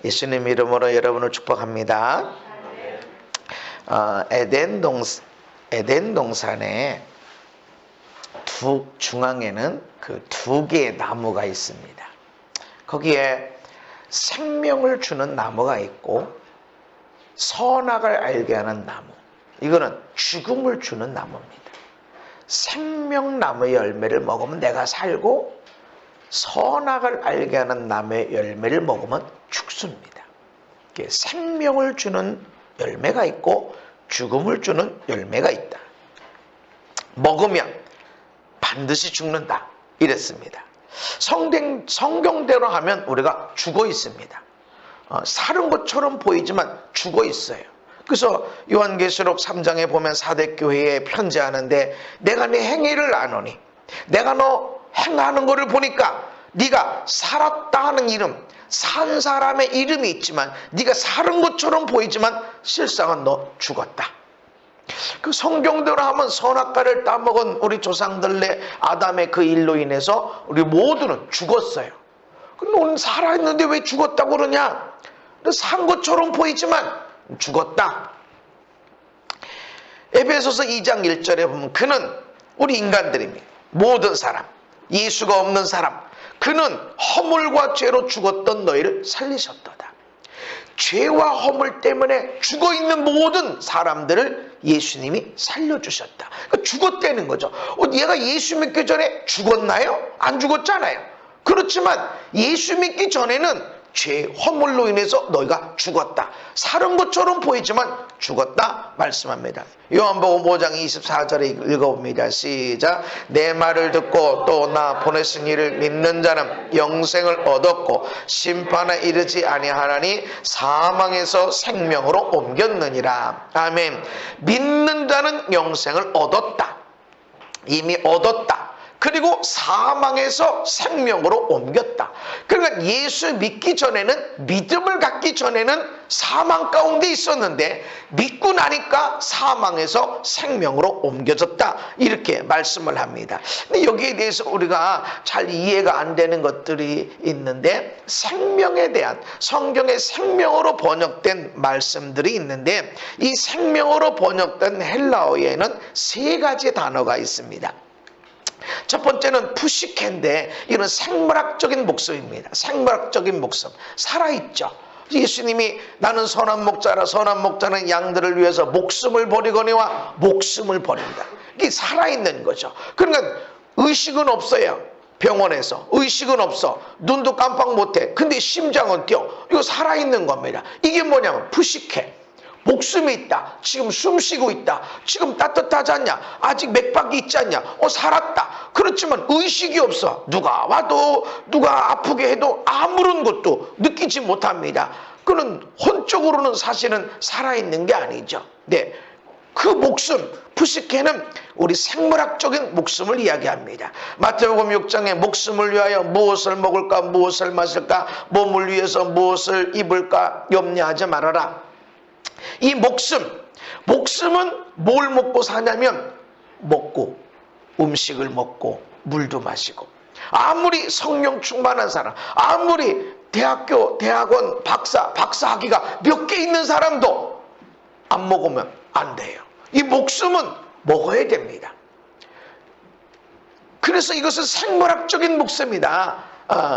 예수님 이름으로 여러분을 축복합니다. 에덴 동산에 중앙에는 그 두 개의 나무가 있습니다. 거기에 생명을 주는 나무가 있고 선악을 알게 하는 나무, 이거는 죽음을 주는 나무입니다. 생명나무의 열매를 먹으면 내가 살고 선악을 알게 하는 나무의 열매를 먹으면 죽습니다. 생명을 주는 열매가 있고 죽음을 주는 열매가 있다. 먹으면 반드시 죽는다 이랬습니다. 성경대로 하면 우리가 죽어 있습니다. 사는 것처럼 보이지만 죽어 있어요. 그래서 요한계시록 3장에 보면 사대교회에 편지하는데, 내가 네 행위를 아노니 내가 너 행하는 것을 보니까 네가 살았다 하는 이름, 산 사람의 이름이 있지만 네가 사는 것처럼 보이지만 실상은 너 죽었다. 그 성경대로 하면 선악과를 따먹은 우리 조상들의 아담의 그 일로 인해서 우리 모두는 죽었어요. 근데 오늘 살아있는데 왜 죽었다고 그러냐? 산 것처럼 보이지만 죽었다. 에베소서 2장 1절에 보면 그는, 우리 인간들입니다. 모든 사람, 예수가 없는 사람, 그는 허물과 죄로 죽었던 너희를 살리셨도다. 죄와 허물 때문에 죽어있는 모든 사람들을 예수님이 살려주셨다. 그러니까 죽었다는 거죠. 얘가 예수 믿기 전에 죽었나요? 안 죽었잖아요. 그렇지만 예수 믿기 전에는 죄, 허물로 인해서 너희가 죽었다. 살은 것처럼 보이지만 죽었다 말씀합니다. 요한복음 5장 24절에 읽어봅니다. 시작. 내 말을 듣고 또 나 보내신 이를 믿는 자는 영생을 얻었고 심판에 이르지 아니하나니 사망에서 생명으로 옮겼느니라. 아멘. 믿는 자는 영생을 얻었다. 이미 얻었다. 그리고 사망에서 생명으로 옮겼다. 그러니까 예수 믿기 전에는, 믿음을 갖기 전에는 사망 가운데 있었는데 믿고 나니까 사망에서 생명으로 옮겨졌다. 이렇게 말씀을 합니다. 근데 여기에 대해서 우리가 잘 이해가 안 되는 것들이 있는데, 생명에 대한 성경의 생명으로 번역된 말씀들이 있는데, 이 생명으로 번역된 헬라어에는 세 가지 단어가 있습니다. 첫 번째는 푸시케인데, 이건 생물학적인 목숨입니다. 생물학적인 목숨. 살아있죠. 예수님이 나는 선한 목자라, 선한 목자는 양들을 위해서 목숨을 버리거니와 목숨을 버립니다. 이게 살아있는 거죠. 그러니까 의식은 없어요. 병원에서 의식은 없어. 눈도 깜빡 못해. 근데 심장은 뛰어. 이거 살아있는 겁니다. 이게 뭐냐면 푸시케. 목숨이 있다. 지금 숨쉬고 있다. 지금 따뜻하지 않냐? 아직 맥박이 있지 않냐? 살았다. 그렇지만 의식이 없어. 누가 와도, 누가 아프게 해도 아무런 것도 느끼지 못합니다. 그는 혼적으로는 사실은 살아있는 게 아니죠. 네, 그 목숨, 푸시케는 우리 생물학적인 목숨을 이야기합니다. 마태복음 6장에 목숨을 위하여 무엇을 먹을까, 무엇을 마실까, 몸을 위해서 무엇을 입을까 염려하지 말아라. 이 목숨은 뭘 먹고 사냐면, 먹고 음식을 먹고 물도 마시고, 아무리 성령 충만한 사람, 아무리 대학원 박사학위가 몇 개 있는 사람도 안 먹으면 안 돼요. 이 목숨은 먹어야 됩니다. 그래서 이것은 생물학적인 목숨이다.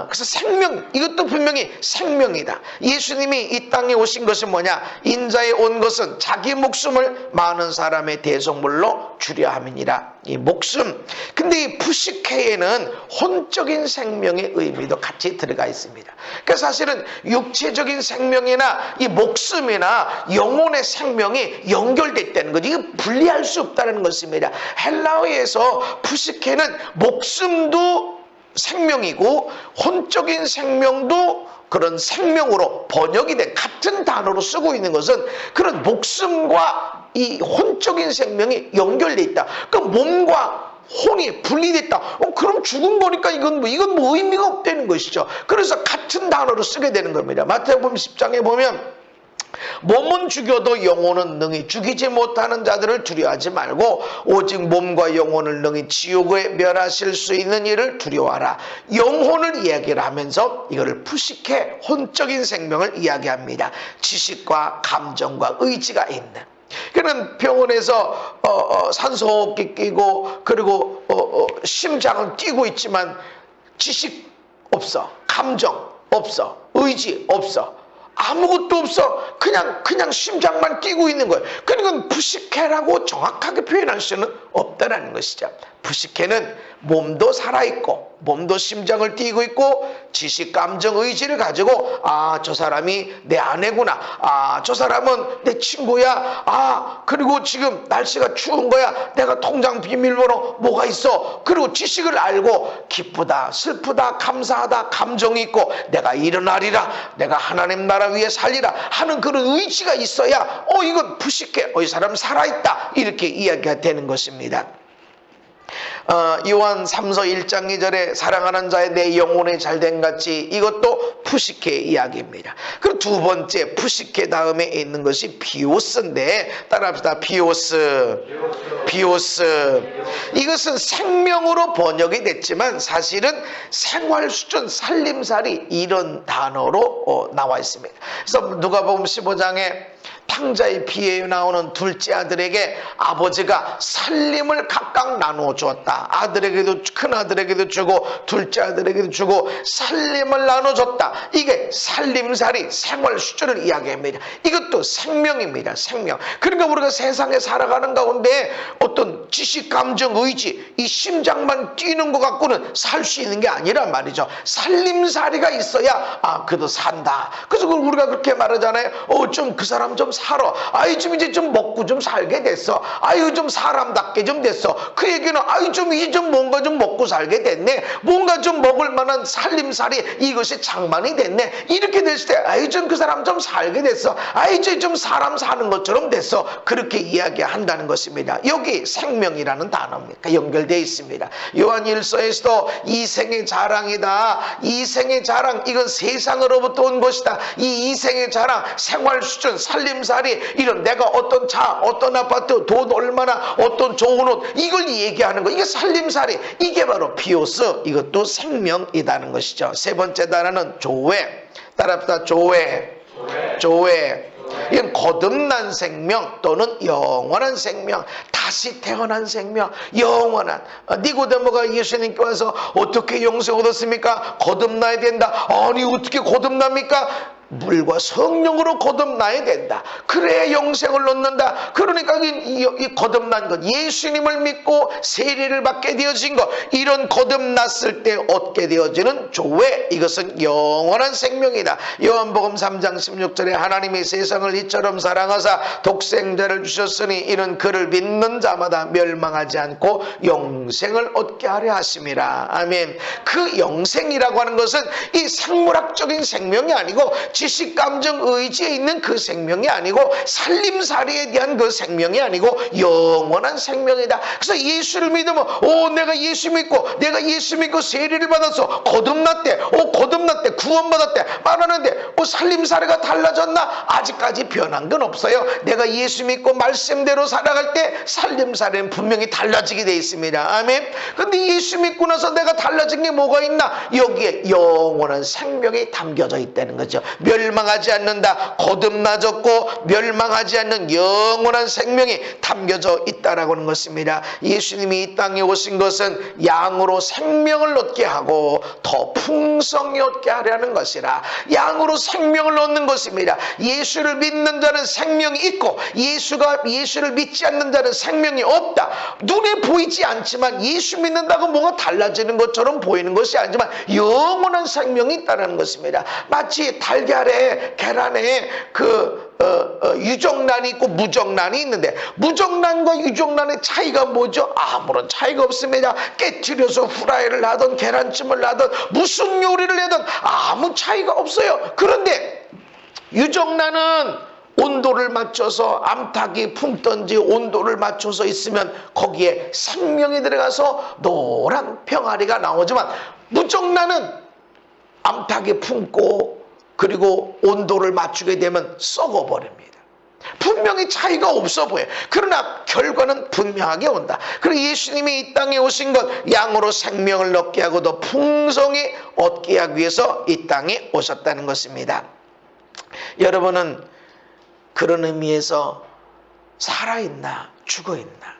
그래서 생명, 이것도 분명히 생명이다. 예수님이 이 땅에 오신 것은 뭐냐? 인자에 온 것은 자기 목숨을 많은 사람의 대속물로 주려 함이니라. 이 목숨. 근데 이 푸시케에는 혼적인 생명의 의미도 같이 들어가 있습니다. 그러니까 사실은 육체적인 생명이나 이 목숨이나 영혼의 생명이 연결됐다는 거죠. 이거 분리할 수 없다는 것입니다. 헬라어에서 푸시케는 목숨도 생명이고 혼적인 생명도 그런 생명으로 번역이 된 같은 단어로 쓰고 있는 것은, 그런 목숨과 이 혼적인 생명이 연결돼 있다. 그러니까 몸과 혼이 분리됐다. 그럼 죽은 거니까 이건 뭐 의미가 없다는 것이죠. 그래서 같은 단어로 쓰게 되는 겁니다. 마태복음 10장에 보면 몸은 죽여도 영혼은 능히 죽이지 못하는 자들을 두려워하지 말고 오직 몸과 영혼을 능히 지옥에 멸하실 수 있는 이를 두려워하라. 영혼을 이야기를 하면서 이거를 푸시케 혼적인 생명을 이야기합니다. 지식과 감정과 의지가 있는. 그는 병원에서 산소호흡기 끼고 그리고 심장은 뛰고 있지만 지식 없어, 감정 없어, 의지 없어, 아무것도 없어. 그냥 심장만 뛰고 있는 거예요. 그러니까 푸시케라고 정확하게 표현할 수는 없다라는 것이죠. 푸시케는 몸도 살아있고 몸도 심장을 뛰고 있고 지식, 감정, 의지를 가지고 저 사람이 내 아내구나. 저 사람은 내 친구야. 그리고 지금 날씨가 추운 거야. 내가 통장 비밀번호 뭐가 있어. 그리고 지식을 알고 기쁘다, 슬프다, 감사하다, 감정이 있고 내가 일어나리라, 내가 하나님 나라 위에 살리라 하는 그런 의지가 있어야 이건 푸시케, 이 사람 살아있다 이렇게 이야기가 되는 것입니다. 요한 3서 1장 2절에 사랑하는 자의 내 영혼이 잘된 같이 이것도 푸시케 이야기입니다. 그리고 두 번째 푸시케 다음에 있는 것이 비오스인데 따라합시다. 비오스. 이것은 생명으로 번역이 됐지만 사실은 생활 수준, 살림살이 이런 단어로 나와 있습니다. 그래서 누가복음 15장에 탕자의 피에 나오는 둘째 아들에게 아버지가 살림을 각각 나누어 주었다. 아들에게도, 큰 아들에게도 주고 둘째 아들에게도 주고 살림을 나눠줬다. 이게 살림살이 생활 수준을 이야기합니다. 이것도 생명입니다. 생명. 그러니까 우리가 세상에 살아가는 가운데 어떤 지식, 감정, 의지, 이 심장만 뛰는 것 갖고는 살 수 있는 게 아니란 말이죠. 살림살이가 있어야 그래도 산다. 그래서 우리가 그렇게 말하잖아요. 좀 그 사람 좀 살아. 좀 이제 좀 먹고 좀 살게 됐어. 좀 사람답게 좀 됐어. 그 얘기는 이제 좀 뭔가 좀 먹고 살게 됐네. 뭔가 좀 먹을 만한 살림살이 이것이 장만이 됐네. 이렇게 됐을 때 좀 그 사람 좀 살게 됐어. 이제 좀 사람 사는 것처럼 됐어. 그렇게 이야기한다는 것입니다. 여기 생명이라는 단어입니다. 연결되어 있습니다. 요한 1서에서도 이생의 자랑이다. 이생의 자랑, 이건 세상으로부터 온 것이다. 이 이생의 자랑, 생활 수준, 살림살이, 이런 내가 어떤 차, 어떤 아파트, 돈 얼마나, 어떤 좋은 옷, 이걸 얘기하는 거. 이게 살림살이. 이게 바로 비오스. 이것도 생명이라는 것이죠. 세 번째 단어는 조회. 따라합시다. 조회. 이건 거듭난 생명 또는 영원한 생명, 다시 태어난 생명, 영원한. 니고데모가 예수님께 와서 어떻게 영생 얻었습니까? 거듭나야 된다. 아니 어떻게 거듭납니까? 물과 성령으로 거듭나야 된다. 그래야 영생을 얻는다. 그러니까 이 거듭난 것, 예수님을 믿고 세례를 받게 되어진 것, 이런 거듭났을 때 얻게 되어지는 조회, 이것은 영원한 생명이다. 요한복음 3장 16절에 하나님이 세상을 이처럼 사랑하사 독생자를 주셨으니 이는 그를 믿는 자마다 멸망하지 않고 영생을 얻게 하려 하심이라. 아멘. 그 영생이라고 하는 것은 이 생물학적인 생명이 아니고 지식, 감정, 의지에 있는 그 생명이 아니고 살림살이에 대한 그 생명이 아니고 영원한 생명이다. 그래서 예수를 믿으면 내가 예수 믿고 세례를 받아서 거듭났대. 거듭났대. 구원받았대. 말하는데 살림살이가 달라졌나? 아직까지 변한 건 없어요. 내가 예수 믿고 말씀대로 살아갈 때 살림살이는 분명히 달라지게 되어 있습니다. 아멘. 근데 예수 믿고 나서 내가 달라진 게 뭐가 있나? 여기에 영원한 생명이 담겨져 있다는 거죠. 멸망하지 않는다. 거듭나졌고 멸망하지 않는 영원한 생명이 담겨져 있다라고 하는 것입니다. 예수님이 이 땅에 오신 것은 양으로 생명을 얻게 하고 더 풍성히 얻게 하려는 것이라. 양으로 생명을 얻는 것입니다. 예수를 믿는 자는 생명이 있고 예수를 믿지 않는 자는 생명이 없다. 눈에 보이지 않지만 예수 믿는다고 뭔가 달라지는 것처럼 보이는 것이 아니지만 영원한 생명이 있다는 것입니다. 마치 달걀에, 계란에 유정란이 있고 무정란이 있는데 무정란과 유정란의 차이가 뭐죠? 아무런 차이가 없습니다. 깨트려서 후라이를 하든 계란찜을 하든 무슨 요리를 하든 아무 차이가 없어요. 그런데 유정란은 온도를 맞춰서 암탉이 품든지 온도를 맞춰서 있으면 거기에 생명이 들어가서 노란 병아리가 나오지만 무정란은 암탉이 품고 그리고 온도를 맞추게 되면 썩어버립니다. 분명히 차이가 없어 보여요. 그러나 결과는 분명하게 온다. 그리고 예수님이 이 땅에 오신 것, 양으로 생명을 얻게 하고 더 풍성히 얻게 하기 위해서 이 땅에 오셨다는 것입니다. 여러분은 그런 의미에서 살아있나 죽어있나?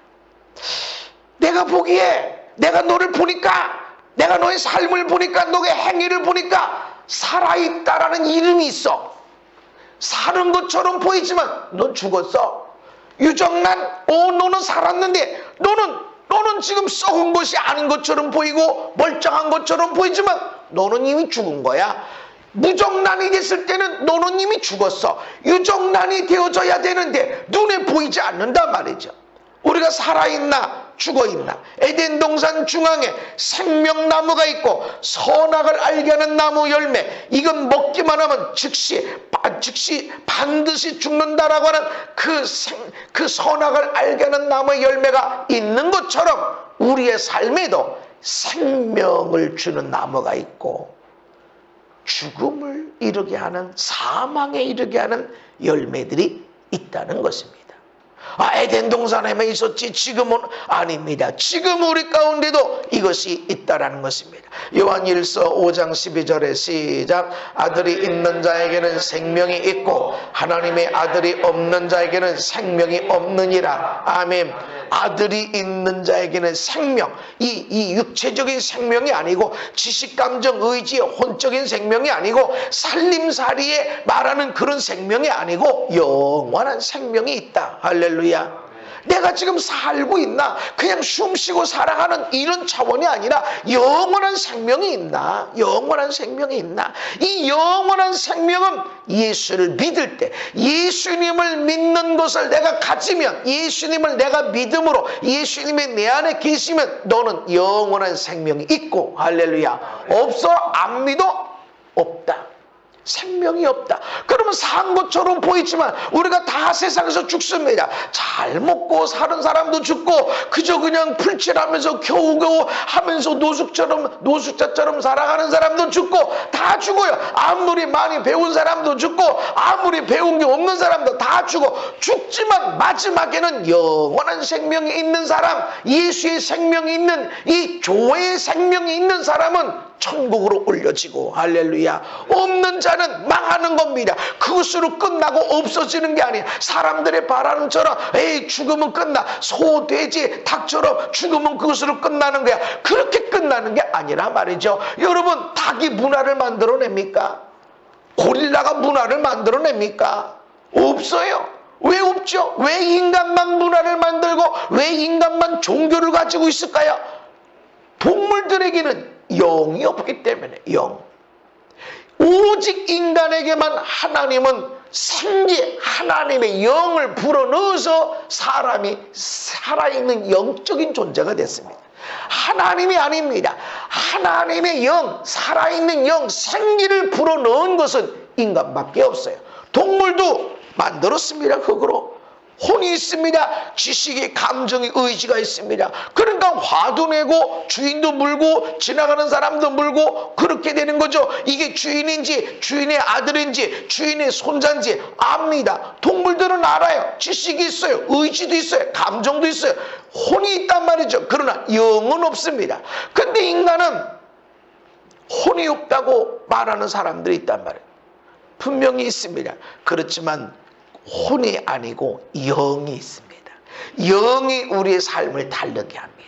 내가 보기에, 내가 너를 보니까, 내가 너의 삶을 보니까, 너의 행위를 보니까 살아있다라는 이름이 있어. 사는 것처럼 보이지만 넌 죽었어. 유정란, 너는 살았는데 너는 지금 썩은 것이 아닌 것처럼 보이고 멀쩡한 것처럼 보이지만 너는 이미 죽은 거야. 무정란이 됐을 때는 너는 이미 죽었어. 유정란이 되어져야 되는데 눈에 보이지 않는단 말이죠. 우리가 살아있나 죽어있나? 에덴 동산 중앙에 생명나무가 있고 선악을 알게 하는 나무 열매, 이건 먹기만 하면 즉시 반드시 죽는다라고 하는 그 선악을 알게 하는 나무의 열매가 있는 것처럼 우리의 삶에도 생명을 주는 나무가 있고 죽음을 이르게 하는, 사망에 이르게 하는 열매들이 있다는 것입니다. 에덴 동산에만 있었지 지금은 아닙니다. 지금 우리 가운데도 이것이 있다라는 것입니다. 요한일서 5장 12절에 시작. 아들이 있는 자에게는 생명이 있고 하나님의 아들이 없는 자에게는 생명이 없느니라. 아멘. 아들이 있는 자에게는 생명, 이 육체적인 생명이 아니고 지식, 감정, 의지의 혼적인 생명이 아니고 살림살이에 말하는 그런 생명이 아니고 영원한 생명이 있다. 할렐루야. 내가 지금 살고 있나? 그냥 숨쉬고 살아가는 이런 차원이 아니라 영원한 생명이 있나? 영원한 생명이 있나? 이 영원한 생명은 예수를 믿을 때, 예수님을 믿는 것을 내가 가지면, 예수님을 내가 믿음으로 예수님이 내 안에 계시면 너는 영원한 생명이 있고, 할렐루야. 없어? 안 믿어? 없다. 생명이 없다. 그러면 산 것처럼 보이지만 우리가 다 세상에서 죽습니다. 잘 먹고 사는 사람도 죽고 그저 그냥 풀칠하면서 겨우겨우 하면서 노숙자처럼 살아가는 사람도 죽고 다 죽어요. 아무리 많이 배운 사람도 죽고 아무리 배운 게 없는 사람도 다 죽어. 죽지만 마지막에는 영원한 생명이 있는 사람, 예수의 생명이 있는, 이 교회의 생명이 있는 사람은 천국으로 올려지고, 할렐루야. 없는 자는 망하는 겁니다. 그것으로 끝나고 없어지는 게 아니야. 사람들의 바라는 처럼 에이 죽으면 끝나, 소, 돼지, 닭처럼 죽으면 그것으로 끝나는 거야. 그렇게 끝나는 게 아니라 말이죠. 여러분, 닭이 문화를 만들어냅니까? 고릴라가 문화를 만들어냅니까? 없어요. 왜 없죠? 왜 인간만 문화를 만들고 왜 인간만 종교를 가지고 있을까요? 동물들에게는 영이 없기 때문에. 영. 오직 인간에게만 하나님은 생기, 하나님의 영을 불어넣어서 사람이 살아있는 영적인 존재가 됐습니다. 하나님이 아닙니다. 하나님의 영, 살아있는 영, 생기를 불어넣은 것은 인간밖에 없어요. 동물도 만들었습니다. 흙으로. 혼이 있습니다. 지식이, 감정이, 의지가 있습니다. 그러니까 화도 내고 주인도 물고 지나가는 사람도 물고 그렇게 되는 거죠. 이게 주인인지 주인의 아들인지 주인의 손자인지 압니다. 동물들은 알아요. 지식이 있어요. 의지도 있어요. 감정도 있어요. 혼이 있단 말이죠. 그러나 영은 없습니다. 근데 인간은 혼이 없다고 말하는 사람들이 있단 말이에요. 분명히 있습니다. 그렇지만 혼이 아니고 영이 있습니다. 영이 우리의 삶을 다르게 합니다.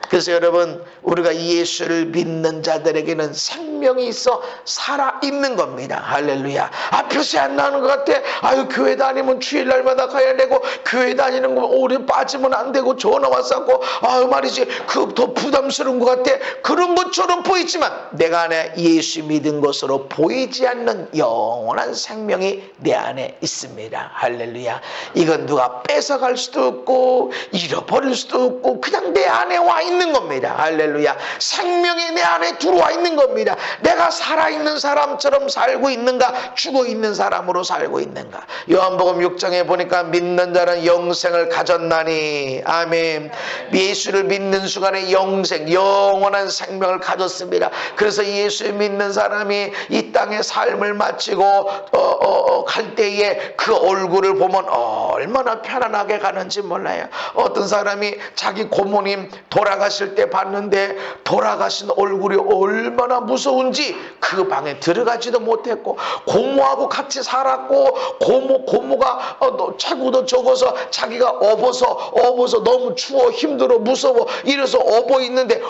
그래서 여러분, 우리가 예수를 믿는 자들에게는 생명이 있어 살아있는 겁니다. 할렐루야. 표시 안 나는 것 같아. 교회 다니면 주일날마다 가야 되고 교회 다니는 거 오래 빠지면 안 되고 전화 왔었고 말이지 더 부담스러운 것 같아. 그런 것처럼 보이지만 내가 안에 예수 믿은 것으로 보이지 않는 영원한 생명이 내 안에 있습니다. 할렐루야. 이건 누가 뺏어갈 수도 없고 잃어버릴 수도 없고 그냥 내 안에 와 있는 겁니다. 할렐루야. 생명이 내 안에 들어와 있는 겁니다. 내가 살아있는 사람처럼 살고 있는가, 죽어있는 사람으로 살고 있는가. 요한복음 6장에 보니까 믿는 자는 영생을 가졌나니. 아멘. 예수를 믿는 순간에 영원한 생명을 가졌습니다. 그래서 예수 믿는 사람이 이 땅의 삶을 마치고 갈 때에 그 얼굴을 보면 얼마나 편안하게 가는지 몰라요. 어떤 사람이 자기 고모님 돌아가실 때 봤는데 돌아가신 얼굴이 얼마나 무서운지 그 방에 들어가지도 못했고, 고모하고 같이 살았고 고모가 체구도 적어서 자기가 업어서 너무 추워 힘들어 무서워 이래서 업어 있는데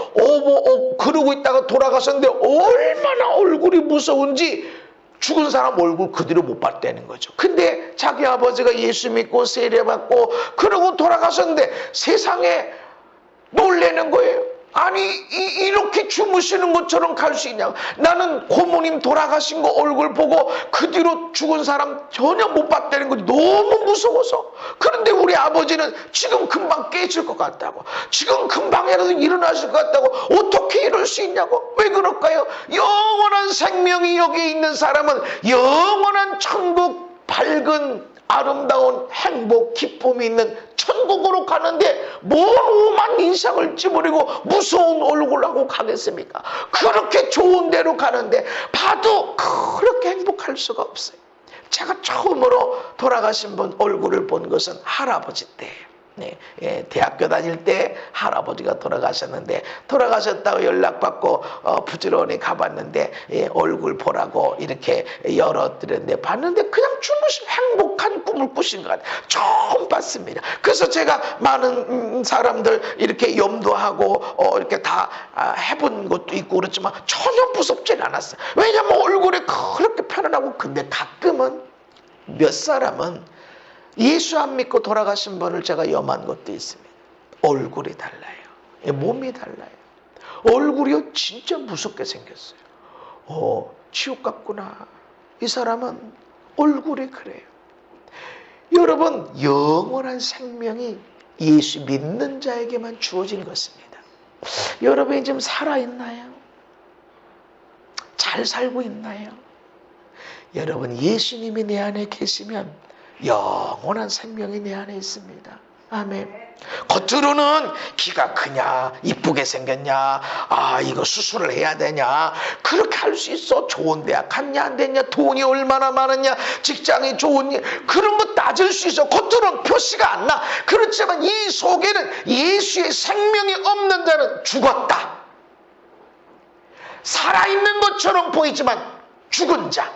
그러고 있다가 돌아가셨는데 얼마나 얼굴이 무서운지 죽은 사람 얼굴 그대로 못 봤다는 거죠. 근데 자기 아버지가 예수 믿고 세례받고 그러고 돌아가셨는데 세상에 놀라는 거예요. 아니 이렇게 주무시는 것처럼 갈 수 있냐고. 나는 고모님 돌아가신 거 얼굴 보고 그 뒤로 죽은 사람 전혀 못 봤다는 거지. 너무 무서워서. 그런데 우리 아버지는 지금 금방 깨질 것 같다고, 지금 금방이라도 일어나실 것 같다고. 어떻게 이럴 수 있냐고. 왜 그럴까요? 영원한 생명이 여기에 있는 사람은 영원한 천국, 밝은 아름다운 행복, 기쁨이 있는 천국으로 가는데 뭔 오만 인상을 찌푸리고 무서운 얼굴하고 가겠습니까? 그렇게 좋은 데로 가는데 봐도 그렇게 행복할 수가 없어요. 제가 처음으로 돌아가신 분 얼굴을 본 것은 할아버지 때예요. 대학교 다닐 때 할아버지가 돌아가셨는데, 돌아가셨다고 연락받고 부지런히 가봤는데 얼굴 보라고 이렇게 열어드렸는데 봤는데 그냥 주무신 행복한 꿈을 꾸신 것 같아요. 처음 봤습니다. 그래서 제가 많은 사람들 이렇게 염도하고 이렇게 다 해본 것도 있고 그렇지만 전혀 무섭진 않았어요. 왜냐하면 얼굴이 그렇게 편안하고. 근데 가끔은 몇 사람은 예수 안 믿고 돌아가신 분을 제가 염한 것도 있습니다. 얼굴이 달라요. 몸이 달라요. 얼굴이요 진짜 무섭게 생겼어요. 지옥 같구나. 이 사람은 얼굴이 그래요. 여러분, 영원한 생명이 예수 믿는 자에게만 주어진 것입니다. 여러분이 지금 살아있나요? 잘 살고 있나요? 여러분, 예수님이 내 안에 계시면 영원한 생명이 내 안에 있습니다. 아멘. 겉으로는 키가 크냐, 이쁘게 생겼냐, 이거 수술을 해야 되냐, 그렇게 할 수 있어. 좋은 대학 갔냐 안 됐냐, 돈이 얼마나 많았냐, 직장이 좋으냐, 그런 거 따질 수 있어. 겉으로는 표시가 안 나. 그렇지만 이 속에는 예수의 생명이 없는 자는 죽었다. 살아있는 것처럼 보이지만 죽은 자.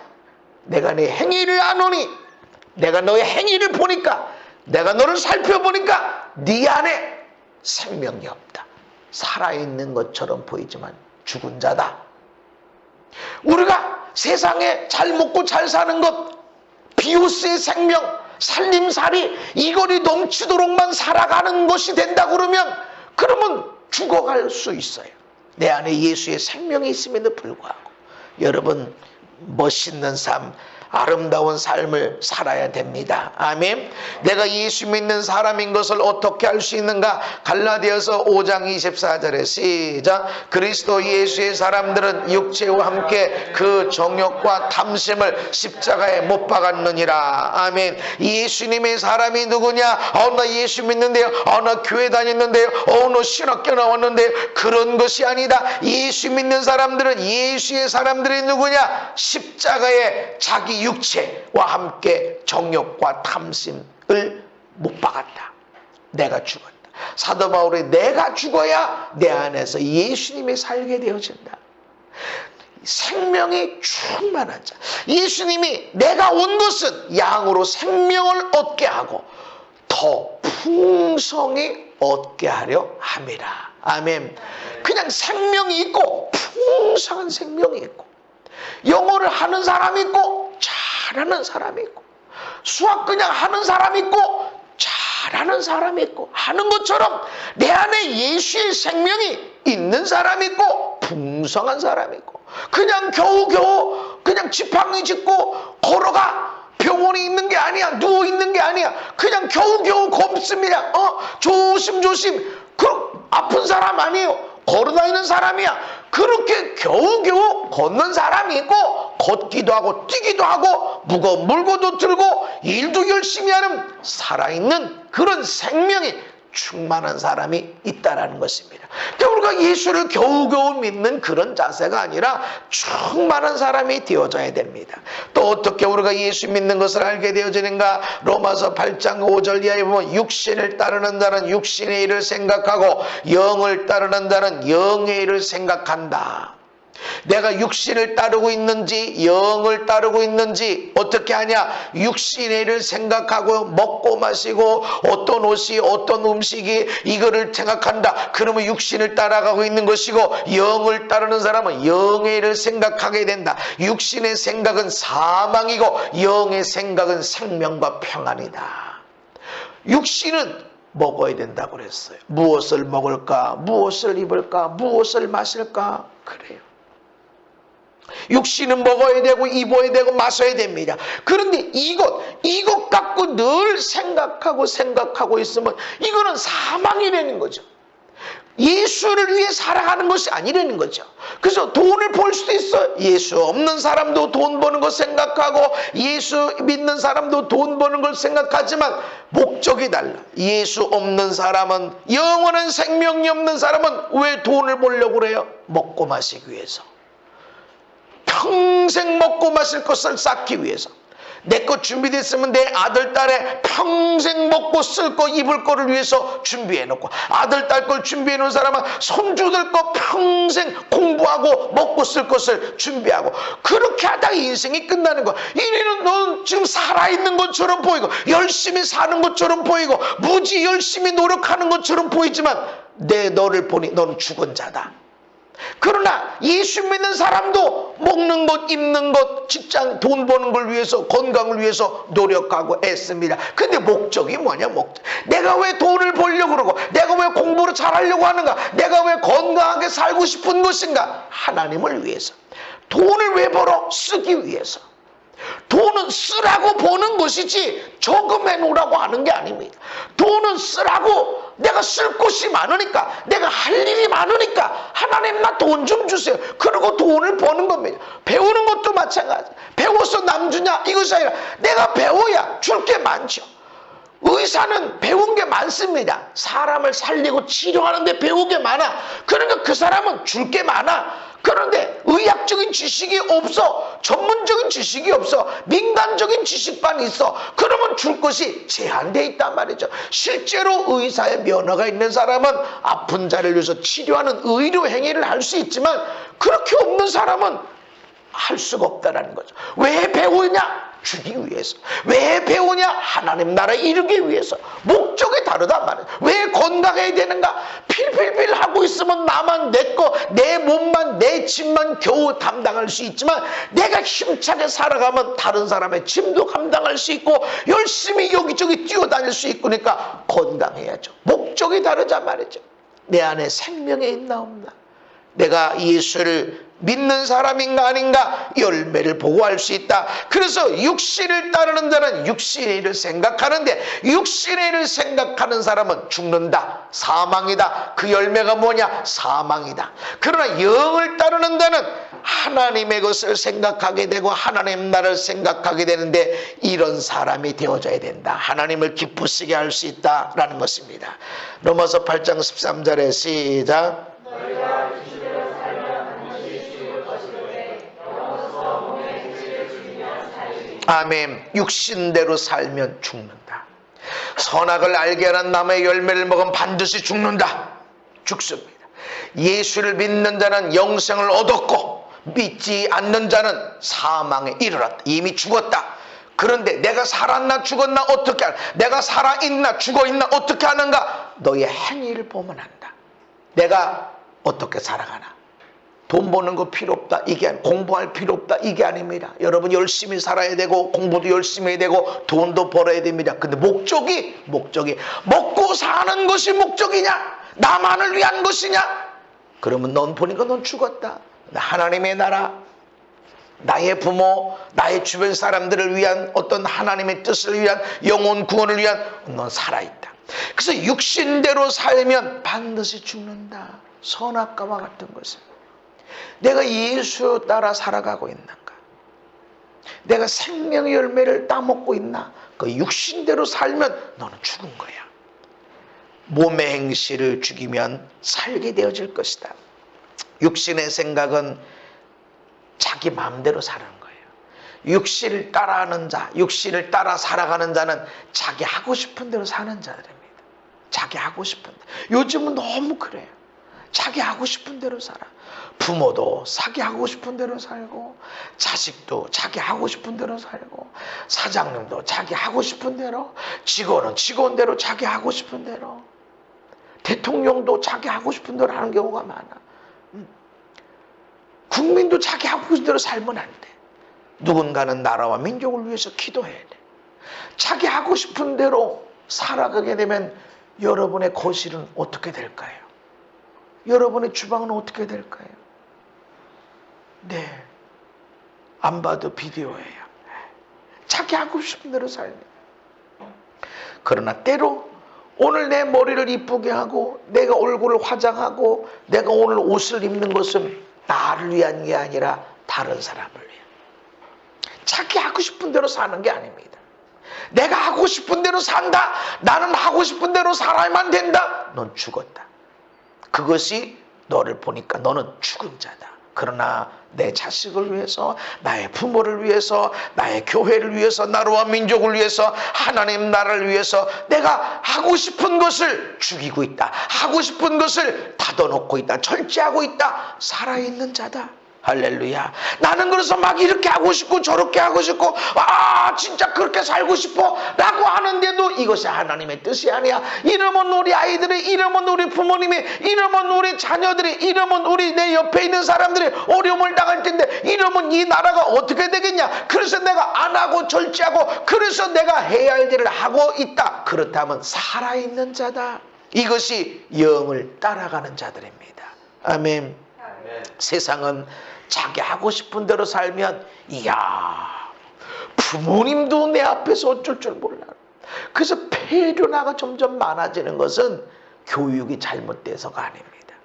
내가 내 행위를 아노니, 내가 너의 행위를 보니까, 내가 너를 살펴보니까 네 안에 생명이 없다. 살아있는 것처럼 보이지만 죽은 자다. 우리가 세상에 잘 먹고 잘 사는 것, 비오스의 생명, 살림살이 이거리 넘치도록만 살아가는 것이 된다 그러면 죽어갈 수 있어요. 내 안에 예수의 생명이 있음에도 불구하고. 여러분, 멋있는 삶, 아름다운 삶을 살아야 됩니다. 아멘. 내가 예수 믿는 사람인 것을 어떻게 알 수 있는가? 갈라디아서 5장 24절에 시작. 그리스도 예수의 사람들은 육체와 함께 그 정욕과 탐심을 십자가에 못 박았느니라. 아멘. 예수님의 사람이 누구냐? 나 예수 믿는데요. 나 교회 다녔는데요. 나 신학교 나왔는데요. 그런 것이 아니다. 예수 믿는 사람들은, 예수의 사람들이 누구냐? 십자가에 자기 육체와 함께 정욕과 탐심을 못 박았다. 내가 죽었다. 사도 바울이 내가 죽어야 내 안에서 예수님이 살게 되어진다. 생명이 충만한 자. 예수님이 내가 온 것은 양으로 생명을 얻게 하고 더 풍성히 얻게 하려 함이라. 아멘. 그냥 생명이 있고 풍성한 생명이 있고, 영어를 하는 사람이 있고 잘하는 사람이 있고, 수학 그냥 하는 사람이 있고 잘하는 사람이 있고, 하는 것처럼 내 안에 예수의 생명이 있는 사람이 있고 풍성한 사람이 있고, 그냥 겨우겨우 그냥 지팡이 짚고 걸어가 병원에 있는 게 아니야. 누워 있는 게 아니야. 그냥 겨우겨우 걷습니다. 조심조심. 그 아픈 사람 아니에요. 걸어다니는 사람이야. 그렇게 겨우겨우 걷는 사람이 있고 걷기도 하고 뛰기도 하고 무거운 물고도 들고 일도 열심히 하는 살아있는 그런 생명이 충만한 사람이 있다라는 것입니다. 그러니까 우리가 예수를 겨우겨우 믿는 그런 자세가 아니라 충만한 사람이 되어져야 됩니다. 또 어떻게 우리가 예수 믿는 것을 알게 되어지는가? 로마서 8장 5절 이하에 보면 육신을 따르는 자는 육신의 일을 생각하고 영을 따르는 자는 영의 일을 생각한다. 내가 육신을 따르고 있는지 영을 따르고 있는지 어떻게 하냐? 육신의 일을 생각하고 먹고 마시고 어떤 옷이 어떤 음식이 이거를 생각한다. 그러면 육신을 따라가고 있는 것이고, 영을 따르는 사람은 영의 일을 생각하게 된다. 육신의 생각은 사망이고 영의 생각은 생명과 평안이다. 육신은 먹어야 된다고 그랬어요. 무엇을 먹을까? 무엇을 입을까? 무엇을 마실까? 그래요. 육신은 먹어야 되고 입어야 되고 마셔야 됩니다. 그런데 이것 갖고 늘 생각하고 있으면 이거는 사망이라는 거죠. 예수를 위해 살아가는 것이 아니라는 거죠. 그래서 돈을 벌 수도 있어요. 예수 없는 사람도 돈 버는 거 생각하고 예수 믿는 사람도 돈 버는 걸 생각하지만 목적이 달라. 예수 없는 사람은, 영원한 생명이 없는 사람은 왜 돈을 벌려고 그래요? 먹고 마시기 위해서. 평생 먹고 마실 것을 쌓기 위해서. 내 것 준비됐으면 내 아들, 딸의 평생 먹고 쓸 거, 입을 거를 위해서 준비해놓고, 아들, 딸 걸 준비해놓은 사람은 손주들 거 평생 공부하고 먹고 쓸 것을 준비하고, 그렇게 하다가 인생이 끝나는 거야. 이래는 넌 지금 살아있는 것처럼 보이고 열심히 사는 것처럼 보이고 무지 열심히 노력하는 것처럼 보이지만 내 너를 보니 너는 죽은 자다. 그러나 예수 믿는 사람도 먹는 것, 입는 것, 직장, 돈 버는 걸 위해서, 건강을 위해서 노력하고 애씁니다. 근데 목적이 뭐냐? 목적. 내가 왜 돈을 벌려고 그러고, 내가 왜 공부를 잘하려고 하는가, 내가 왜 건강하게 살고 싶은 것인가? 하나님을 위해서. 돈을 왜 벌어? 쓰기 위해서. 돈은 쓰라고 버는 것이지 저금해 놓으라고 하는 게 아닙니다. 돈은 쓰라고, 내가 쓸 곳이 많으니까, 내가 할 일이 많으니까 하나님 나 돈 좀 주세요. 그리고 돈을 버는 겁니다. 배우는 것도 마찬가지. 배워서 남 주냐 이것이 아니라 내가 배워야 줄 게 많죠. 의사는 배운 게 많습니다. 사람을 살리고 치료하는데 배운 게 많아. 그러니까 그 사람은 줄 게 많아. 그런데 의학적인 지식이 없어, 전문적인 지식이 없어, 민간적인 지식만 있어. 그러면 줄 것이 제한되어 있단 말이죠. 실제로 의사의 면허가 있는 사람은 아픈 자를 위해서 치료하는 의료 행위를 할 수 있지만 그렇게 없는 사람은 할 수가 없다는 거죠. 왜 배우냐? 주기 위해서. 왜 배우냐? 하나님 나라에 이르기 위해서. 목적이 다르단 말이에요. 왜 건강해야 되는가? 필필필 하고 있으면 나만, 내 거, 내 몸만, 내 짐만 겨우 담당할 수 있지만 내가 힘차게 살아가면 다른 사람의 짐도 감당할 수 있고 열심히 여기저기 뛰어다닐 수 있고, 그러니까 건강해야죠. 목적이 다르단 말이죠. 내 안에 생명이 있나 없나, 내가 예수를 믿는 사람인가 아닌가 열매를 보고 알 수 있다. 그래서 육신을 따르는 자는 육신의 일을 생각하는데, 육신의 일을 생각하는 사람은 죽는다. 사망이다. 그 열매가 뭐냐? 사망이다. 그러나 영을 따르는 자는 하나님의 것을 생각하게 되고 하나님 나라를 생각하게 되는데, 이런 사람이 되어져야 된다. 하나님을 기쁘시게 할 수 있다라는 것입니다. 로마서 8장 13절에 시작. 아멘. 육신대로 살면 죽는다. 선악을 알게 하는 나무의 열매를 먹으면 반드시 죽는다. 죽습니다. 예수를 믿는 자는 영생을 얻었고 믿지 않는 자는 사망에 이르렀다. 이미 죽었다. 그런데 내가 살았나 죽었나 어떻게 하나, 내가 살아있나 죽어있나 어떻게 하는가? 너의 행위를 보면 안다. 내가 어떻게 살아가나. 돈 버는 거 필요 없다, 이게 공부할 필요 없다, 이게 아닙니다. 여러분 열심히 살아야 되고 공부도 열심히 해야 되고 돈도 벌어야 됩니다. 근데 목적이 먹고 사는 것이 목적이냐, 나만을 위한 것이냐? 그러면 넌 보니까 넌 죽었다. 하나님의 나라, 나의 부모, 나의 주변 사람들을 위한 어떤 하나님의 뜻을 위한 영혼 구원을 위한 넌 살아있다. 그래서 육신대로 살면 반드시 죽는다. 선악과와 같은 것을. 내가 예수 따라 살아가고 있는가? 내가 생명의 열매를 따먹고 있나? 그 육신대로 살면 너는 죽은 거야. 몸의 행실을 죽이면 살게 되어질 것이다. 육신의 생각은 자기 마음대로 사는 거예요. 육신을 따라하는 자, 육신을 따라 살아가는 자는 자기 하고 싶은 대로 사는 자들입니다. 자기 하고 싶은 대로. 요즘은 너무 그래요. 자기 하고 싶은 대로 살아. 부모도 자기 하고 싶은 대로 살고, 자식도 자기 하고 싶은 대로 살고, 사장님도 자기 하고 싶은 대로, 직원은 직원대로 자기 하고 싶은 대로, 대통령도 자기 하고 싶은 대로 하는 경우가 많아. 국민도 자기 하고 싶은 대로 살면 안 돼. 누군가는 나라와 민족을 위해서 기도해야 돼. 자기 하고 싶은 대로 살아가게 되면 여러분의 거실은 어떻게 될까요? 여러분의 주방은 어떻게 될까요? 네, 안 봐도 비디오예요. 자기 하고 싶은 대로 살면. 그러나 때로 오늘 내 머리를 이쁘게 하고 내가 얼굴을 화장하고 내가 오늘 옷을 입는 것은 나를 위한 게 아니라 다른 사람을 위해. 자기 하고 싶은 대로 사는 게 아닙니다. 내가 하고 싶은 대로 산다. 나는 하고 싶은 대로 살아야만 된다. 넌 죽었다. 그것이 너를 보니까 너는 죽은 자다. 그러나 내 자식을 위해서, 나의 부모를 위해서, 나의 교회를 위해서, 나라와 민족을 위해서, 하나님 나라를 위해서 내가 하고 싶은 것을 죽이고 있다. 하고 싶은 것을 닫아놓고 있다. 절제하고 있다. 살아있는 자다. 할렐루야. 나는 그래서 막 이렇게 하고 싶고 저렇게 하고 싶고 진짜 그렇게 살고 싶어 라고 하는데도 이것이 하나님의 뜻이 아니야. 이러면 우리 아이들이, 이러면 우리 부모님이, 이러면 우리 자녀들이, 이러면 우리 내 옆에 있는 사람들이 어려움을 당할 텐데, 이러면 이 나라가 어떻게 되겠냐. 그래서 내가 안 하고 절제하고, 그래서 내가 해야 할 일을 하고 있다. 그렇다면 살아있는 자다. 이것이 영을 따라가는 자들입니다. 아멘. 세상은 자기 하고 싶은 대로 살면, 이야, 부모님도 내 앞에서 어쩔 줄 몰라. 그래서 폐륜화가 점점 많아지는 것은 교육이 잘못돼서가 아닙니다.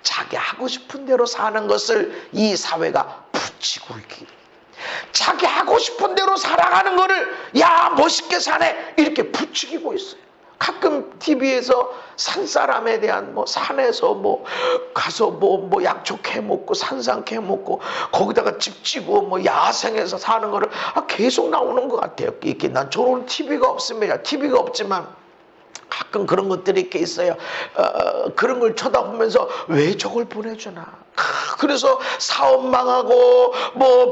자기 하고 싶은 대로 사는 것을 이 사회가 붙이고 있기. 자기 하고 싶은 대로 살아가는 거를 야 멋있게 사네 이렇게 부추기고 있어요. 가끔 TV에서 산 사람에 대한 산에서 가서 약초 캐 먹고 산삼 캐 먹고 거기다가 집 지고 야생에서 사는 거를 계속 나오는 것 같아요. 이렇게 난 저런 TV가 없습니다. TV가 없지만 가끔 그런 것들이 이렇게 있어요. 그런 걸 쳐다보면서 왜 저걸 보내주나. 그래서 사업 망하고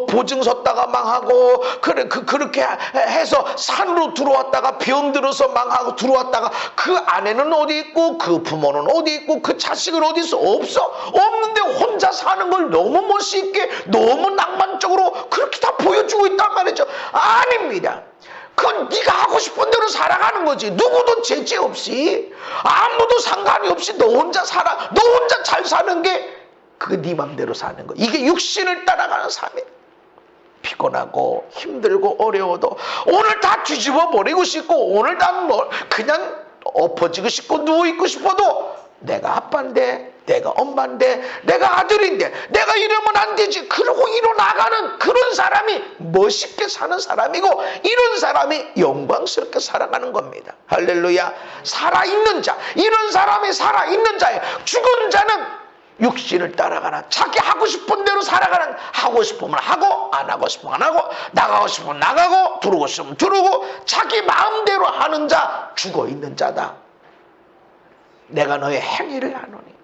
보증 섰다가 망하고 그렇게 해서 산으로 들어왔다가 병 들어서 망하고 들어왔다가 그 아내는 어디 있고 그 부모는 어디 있고 그 자식은 어디 있어? 없는데 혼자 사는 걸 너무 멋있게 너무 낭만적으로 그렇게 다 보여주고 있단 말이죠. 아닙니다. 그건 네가 하고 싶은 대로 살아가는 거지. 누구도 제재 없이 아무도 상관이 없이 너 혼자 살아. 너 혼자 잘 사는 게 그게 네 맘대로 사는 거. 이게 육신을 따라가는 삶이야. 피곤하고 힘들고 어려워도 오늘 다 뒤집어 버리고 싶고 오늘 다 그냥 엎어지고 싶고 누워있고 싶어도 내가 아빠인데 내가 엄마인데 내가 아들인데 내가 이러면 안 되지. 그러고 일어나가는 그런 사람이 멋있게 사는 사람이고 이런 사람이 영광스럽게 살아가는 겁니다. 할렐루야. 살아있는 자, 이런 사람이 살아있는 자예요. 죽은 자는 육신을 따라가는, 자기 하고 싶은 대로 살아가는, 하고 싶으면 하고 안 하고 싶으면 안 하고 나가고 싶으면 나가고 들어오고 싶으면 들어오고 자기 마음대로 하는 자, 죽어있는 자다. 내가 너의 행위를 아노니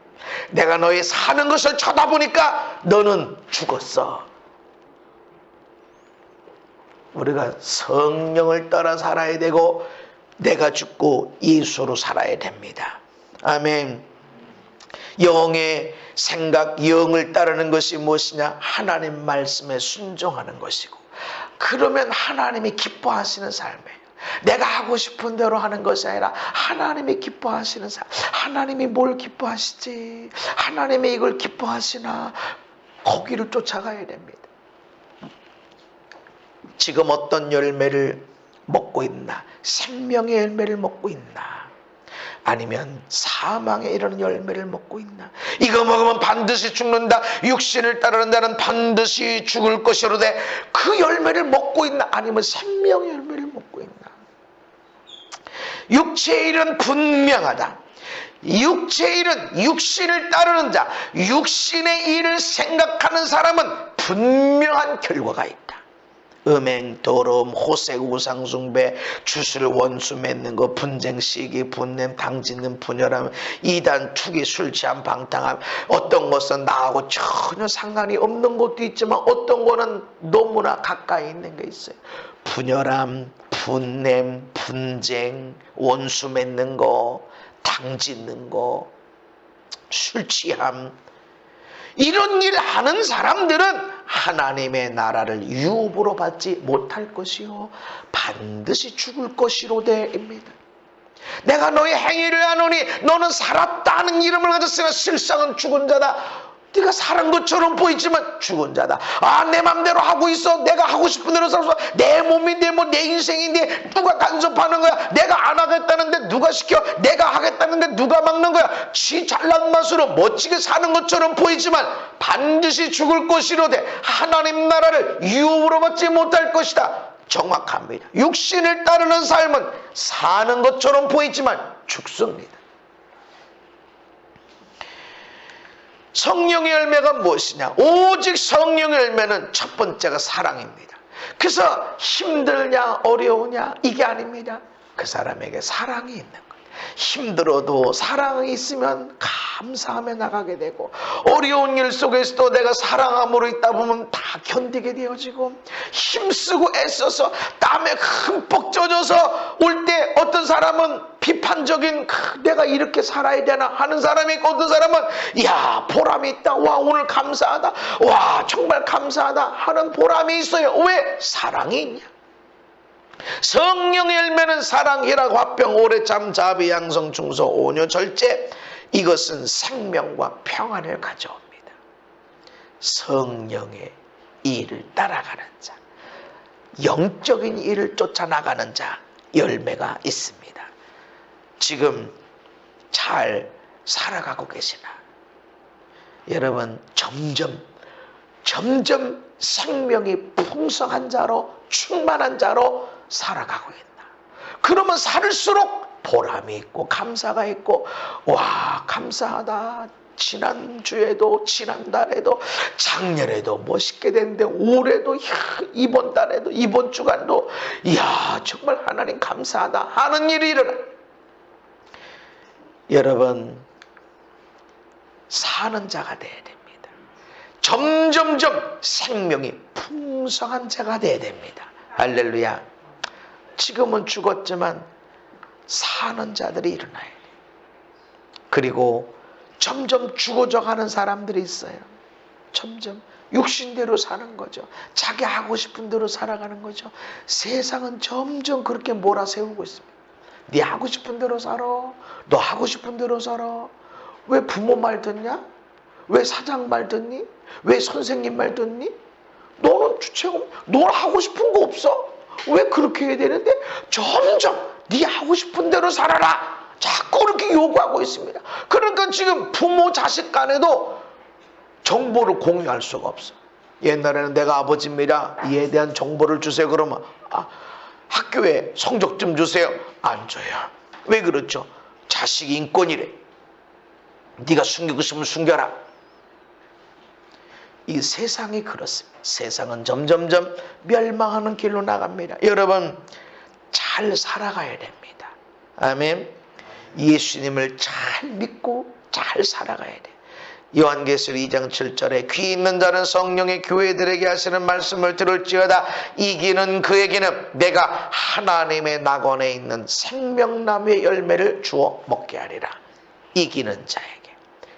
내가 너의 사는 것을 쳐다보니까 너는 죽었어. 우리가 성령을 따라 살아야 되고 내가 죽고 예수로 살아야 됩니다. 아멘. 영의 생각, 영을 따르는 것이 무엇이냐? 하나님 말씀에 순종하는 것이고, 그러면 하나님이 기뻐하시는 삶이에요. 내가 하고 싶은 대로 하는 것이 아니라 하나님이 기뻐하시는 삶. 하나님이 뭘 기뻐하시지? 하나님이 이걸 기뻐하시나? 거기를 쫓아가야 됩니다. 지금 어떤 열매를 먹고 있나? 생명의 열매를 먹고 있나? 아니면 사망에 이르는 열매를 먹고 있나? 이거 먹으면 반드시 죽는다, 육신을 따르는 자는 반드시 죽을 것이로되 그 열매를 먹고 있나? 아니면 생명의 열매를 먹고 있나? 육체의 일은 분명하다. 육체의 일은, 육신을 따르는 자, 육신의 일을 생각하는 사람은 분명한 결과가 있다. 음행, 더러움, 호색, 우상숭배, 주술, 원수 맺는 거, 분쟁, 시기, 분냄, 당짓는, 분열함, 이단, 투기, 술 취함, 방탕함. 어떤 것은 나하고 전혀 상관이 없는 것도 있지만 어떤 거는 너무나 가까이 있는 게 있어요. 분열함, 분냄, 분쟁, 원수 맺는 거, 당짓는 거, 술 취함. 이런 일 하는 사람들은 하나님의 나라를 유업으로 받지 못할 것이요 반드시 죽을 것이로되입니다. 내가 너의 행위를 아노니 너는 살았다는 이름을 가졌으나 실상은 죽은 자다. 네가 살은 것처럼 보이지만 죽은 자다. 아, 내 맘대로 하고 있어. 내가 하고 싶은 대로 살아서 내 몸인데 뭐 내 인생인데 누가 간섭하는 거야? 내가 안 하겠다는데 누가 시켜? 내가 하겠다는데 누가 막는 거야? 지 잘난 맛으로 멋지게 사는 것처럼 보이지만 반드시 죽을 것이로되 하나님 나라를 유업으로 받지 못할 것이다. 정확합니다. 육신을 따르는 삶은 사는 것처럼 보이지만 죽습니다. 성령의 열매가 무엇이냐? 오직 성령의 열매는 첫 번째가 사랑입니다. 그래서 힘들냐 어려우냐 이게 아닙니다. 그 사람에게 사랑이 있는 것. 힘들어도 사랑이 있으면 감사하며 나가게 되고, 어려운 일 속에서도 내가 사랑함으로 있다 보면 다 견디게 되어지고, 힘쓰고 애써서 땀에 흠뻑 젖어서 올 때 어떤 사람은 비판적인 내가 이렇게 살아야 되나 하는 사람이 있고, 어떤 사람은 이야 보람이 있다, 와 오늘 감사하다, 와 정말 감사하다 하는 보람이 있어요. 왜? 사랑이 있냐. 성령의 열매는 사랑, 희락, 화평, 오래참, 자비, 양성, 충성, 온유, 절제. 이것은 생명과 평안을 가져옵니다. 성령의 일을 따라가는 자, 영적인 일을 쫓아나가는 자, 열매가 있습니다. 지금 잘 살아가고 계시나? 여러분 점점 생명이 풍성한 자로, 충만한 자로 살아가고 있나? 그러면 살수록 보람이 있고 감사가 있고, 와 감사하다. 지난주에도 지난달에도 작년에도 멋있게 됐는데 올해도 이번 달에도 이번 주간도 이야 정말 하나님 감사하다 하는 일이 일어나. 여러분 사는 자가 돼야 됩니다. 점점점 생명이 풍성한 자가 돼야 됩니다. 할렐루야. 지금은 죽었지만 사는 자들이 일어나야 돼요. 그리고 점점 죽어져 가는 사람들이 있어요. 점점 육신대로 사는 거죠. 자기 하고 싶은 대로 살아가는 거죠. 세상은 점점 그렇게 몰아세우고 있습니다. 네 하고 싶은 대로 살아. 너 하고 싶은 대로 살아. 왜 부모 말 듣냐? 왜 사장 말 듣니? 왜 선생님 말 듣니? 너는 주체가, 너 하고 싶은 거 없어? 왜 그렇게 해야 되는데? 점점 네 하고 싶은 대로 살아라. 자꾸 그렇게 요구하고 있습니다. 그러니까 지금 부모 자식 간에도 정보를 공유할 수가 없어. 옛날에는 내가 아버지입니다, 이에 대한 정보를 주세요. 그러면 학교에 성적 좀 주세요. 안 줘요. 왜 그렇죠? 자식 인권이래. 네가 숨기고 싶으면 숨겨라. 이 세상이 그렇습니다. 세상은 점점점 멸망하는 길로 나갑니다. 여러분 잘 살아가야 됩니다. 아멘. 예수님을 잘 믿고 잘 살아가야 돼. 요한계시록 2장 7절에 귀 있는 자는 성령의 교회들에게 하시는 말씀을 들을지어다. 이기는 그에게는 내가 하나님의 낙원에 있는 생명나무의 열매를 주어 먹게 하리라. 이기는 자에게.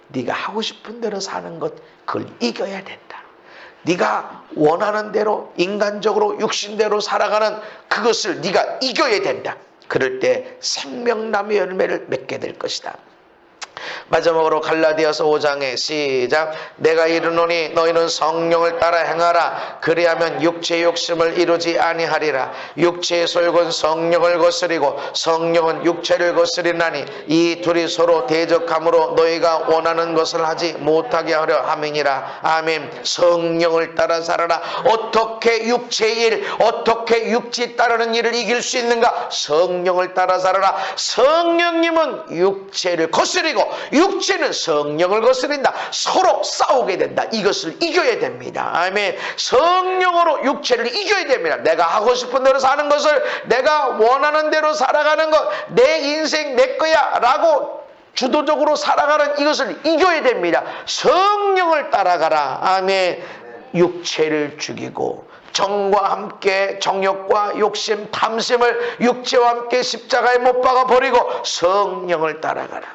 네가 하고 싶은 대로 사는 것, 그걸 이겨야 된다. 네가 원하는 대로 인간적으로 육신대로 살아가는 그것을 네가 이겨야 된다. 그럴 때 생명나무의 열매를 맺게 될 것이다. 마지막으로 갈라디아서 5장에 시작. 내가 이르노니 너희는 성령을 따라 행하라. 그리하면 육체의 욕심을 이루지 아니하리라. 육체의 소욕은 성령을 거스리고 성령은 육체를 거스리나니 이 둘이 서로 대적함으로 너희가 원하는 것을 하지 못하게 하려 함이니라. 아멘. 성령을 따라 살아라. 어떻게 육체의 일, 어떻게 육체 따르는 일을 이길 수 있는가? 성령을 따라 살아라. 성령님은 육체를 거스리고 육체는 성령을 거스린다. 서로 싸우게 된다. 이것을 이겨야 됩니다. 아멘. 성령으로 육체를 이겨야 됩니다. 내가 하고 싶은 대로 사는 것을, 내가 원하는 대로 살아가는 것, 내 인생 내 거야 라고 주도적으로 살아가는 이것을 이겨야 됩니다. 성령을 따라가라. 아멘. 육체를 죽이고 정과 함께 정욕과 욕심, 탐심을 육체와 함께 십자가에 못 박아 버리고 성령을 따라가라.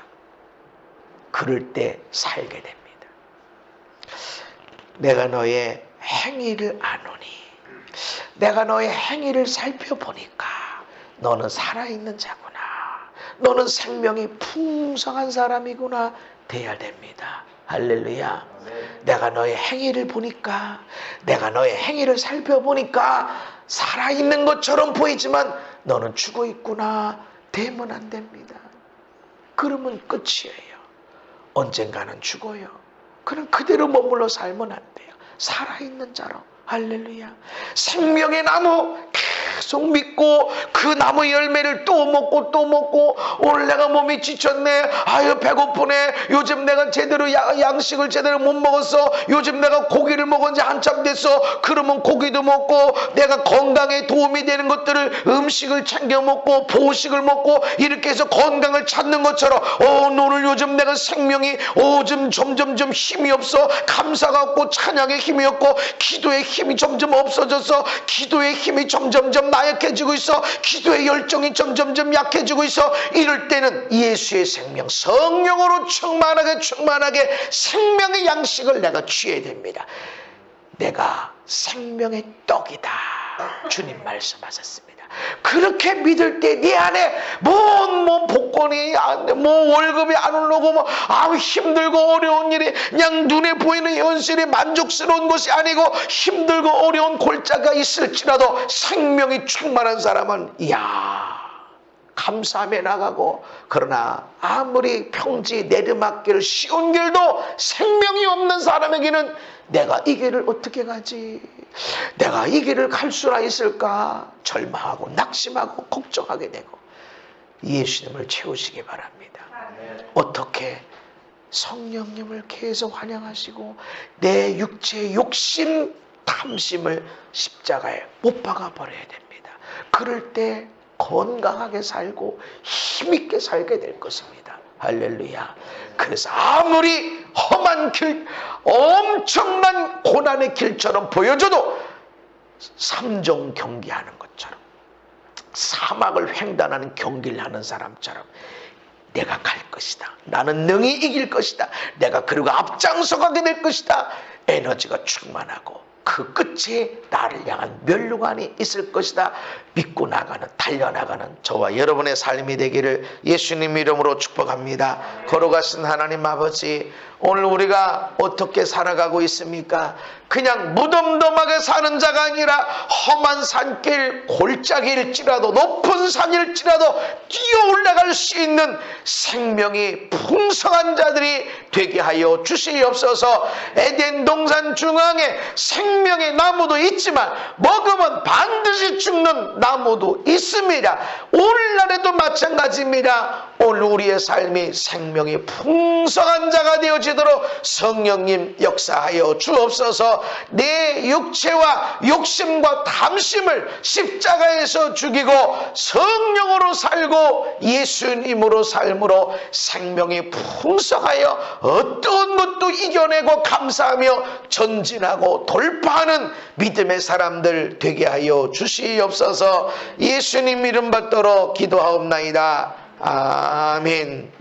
그럴 때 살게 됩니다. 내가 너의 행위를 아노니, 내가 너의 행위를 살펴보니까 너는 살아있는 자구나, 너는 생명이 풍성한 사람이구나 돼야 됩니다. 할렐루야. 내가 너의 행위를 보니까, 내가 너의 행위를 살펴보니까 살아있는 것처럼 보이지만 너는 죽어 있구나 되면 안 됩니다. 그러면 끝이에요. 언젠가는 죽어요. 그럼 그대로 머물러 살면 안 돼요. 살아있는 자로. 할렐루야. 생명의 나무 계속 믿고 그 나무 열매를 또 먹고 또 먹고, 오늘 내가 몸이 지쳤네, 아유 배고프네, 요즘 내가 제대로 양식을 제대로 못 먹었어, 요즘 내가 고기를 먹은 지 한참 됐어. 그러면 고기도 먹고 내가 건강에 도움이 되는 것들을, 음식을 챙겨 먹고 보식을 먹고 이렇게 해서 건강을 찾는 것처럼, 오늘 요즘 내가 생명이 좀 점점 힘이 없어. 감사가 없고 찬양의 힘이 없고 기도의 힘이 점점 없어져서 기도의 힘이 점점점 나약해지고 있어. 기도의 열정이 점점점 약해지고 있어. 이럴 때는 예수의 생명, 성령으로 충만하게 생명의 양식을 내가 취해야 됩니다. 내가 생명의 떡이다. 주님 말씀하셨습니다. 그렇게 믿을 때 네 안에 뭐 복권이 뭐 월급이 안 올라오고 힘들고 어려운 일이 그냥 눈에 보이는 현실이 만족스러운 것이 아니고 힘들고 어려운 골짜기가 있을지라도 생명이 충만한 사람은 감사함에 나가고, 그러나 아무리 평지 내리막길 쉬운 길도 생명이 없는 사람에게는 내가 이 길을 어떻게 가지? 내가 이 길을 갈 수나 있을까? 절망하고 낙심하고 걱정하게 되고. 예수님을 채우시기 바랍니다. 어떻게? 성령님을 계속 환영하시고 내 육체의 욕심, 탐심을 십자가에 못 박아 버려야 됩니다. 그럴 때 건강하게 살고 힘있게 살게 될 것입니다. 할렐루야. 그래서 아무리 험한 길, 엄청난 고난의 길처럼 보여줘도 삼종 경기하는 것처럼, 사막을 횡단하는 경기를 하는 사람처럼 내가 갈 것이다, 나는 능히 이길 것이다, 내가 그리고 앞장서 가게 될 것이다, 에너지가 충만하고 그 끝에 나를 향한 면류관이 있을 것이다 믿고 나가는, 달려나가는 저와 여러분의 삶이 되기를 예수님 이름으로 축복합니다. 걸어가신 하나님 아버지, 오늘 우리가 어떻게 살아가고 있습니까? 그냥 무덤덤하게 사는 자가 아니라 험한 산길, 골짜기일지라도 높은 산일지라도 뛰어 올라갈 수 있는 생명이 풍성한 자들이 되게 하여 주시옵소서. 에덴 동산 중앙에 생명의 나무도 있지만 먹으면 반드시 죽는 나무도 있습니다. 오늘날에도 마찬가지입니다. 오늘 우리의 삶이 생명이 풍성한 자가 되어지도록 성령님 역사하여 주옵소서. 내 육체와 욕심과 탐심을 십자가에서 죽이고 성령으로 살고 예수님으로 삶으로 생명이 풍성하여 어떤 것도 이겨내고 감사하며 전진하고 돌파하는 믿음의 사람들 되게 하여 주시옵소서. 예수님 이름 받도록 기도하옵나이다. 아멘.